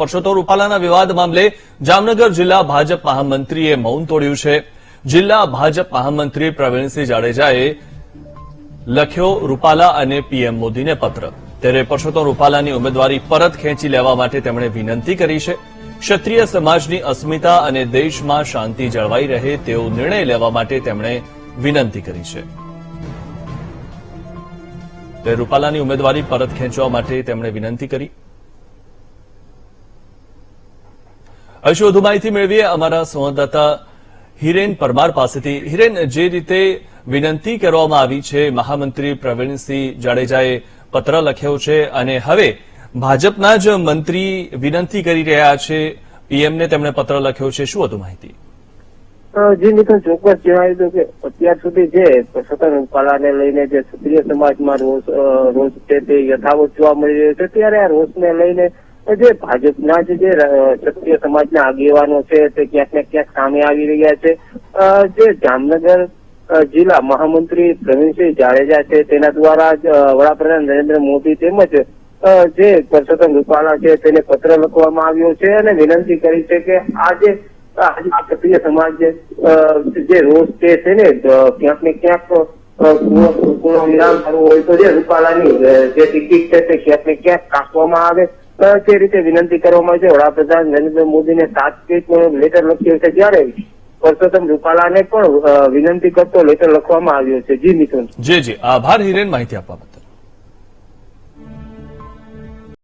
પરસોત્તમ રૂપાલાના વિવાદ મામલે જામનગર જિલ્લા ભાજપ મહામંત્રીએ મૌન તોડ્યું છે। જિલ્લા ભાજપ મહામંત્રી પ્રવીણસિંહ જાડેજાએ લખ્યો રૂપાલા અને પીએમ મોદીને પત્ર। ત્યારે પરસોત્તમ રૂપાલાની ઉમેદવારી પરત ખેંચી લેવા માટે તેમણે વિનંતી કરી છે। ક્ષત્રિય સમાજની અસ્મિતા અને દેશમાં શાંતિ જળવાઈ રહે તેવો નિર્ણય લેવા માટે તેમણે વિનંતી કરી છે। ત્યારે રૂપાલાની ઉમેદવારી પરત ખેંચવા માટે તેમણે વિનંતી કરી। હજુ વધુ માહિતી મેળવીએ અમારા સંવાદદાતા હિરેન પરમાર પાસેથી। હિરેન, જે રીતે વિનંતી કરવામાં આવી છે, મહામંત્રી પ્રવીણસિંહ જાડેજાએ પત્ર લખ્યો છે અને હવે ભાજપના જ મંત્રી વિનંતી કરી રહ્યા છે, પીએમને તેમણે પત્ર લખ્યો છે, શું વધુ માહિતી? જી મિથુન, ચોક્કસ જણાવ્યું હતું કે અત્યાર સુધી જે પરસોત્તમ રૂપાલાને લઈને જે ક્ષત્રિય સમાજમાં રોષ છે તે યથાવત જોવા મળી રહ્યો છે। ત્યારે આ રોષને લઈને જે ભાજપના જે ક્ષત્રિય સમાજના આગેવાનો છે તે ક્યાંક ને ક્યાંક સામે આવી રહ્યા છે। જે જામનગર જિલ્લા મહામંત્રી પ્રવીણસિંહ જાડેજા છે તેના દ્વારા વડાપ્રધાન નરેન્દ્ર મોદી તેમજ જે પરસોત્તમ રૂપાલા છે તેને પત્ર લખવામાં આવ્યો છે અને વિનંતી કરી છે કે આજે ક્ષત્રિય સમાજ જે રોષ છે તેને ક્યાંક ને ક્યાંક વિરામ કરવું હોય તો જે રૂપાલાની જે ટિકિટ છે તે ક્યાંક ને ક્યાંક કાપવામાં આવે તે રીતે વિનંતી કરવામાં આવે છે। વડાપ્રધાન નરેન્દ્ર મોદીને તાત્કાલિક લેટર લખ્યો છે, ત્યારે પરસોત્તમ રૂપાલાને પણ વિનંતી કરતો લેટર લખવામાં આવ્યો છે। જી મિથુન। જી, આભાર હિરેન, માહિતી આપવા બદલ।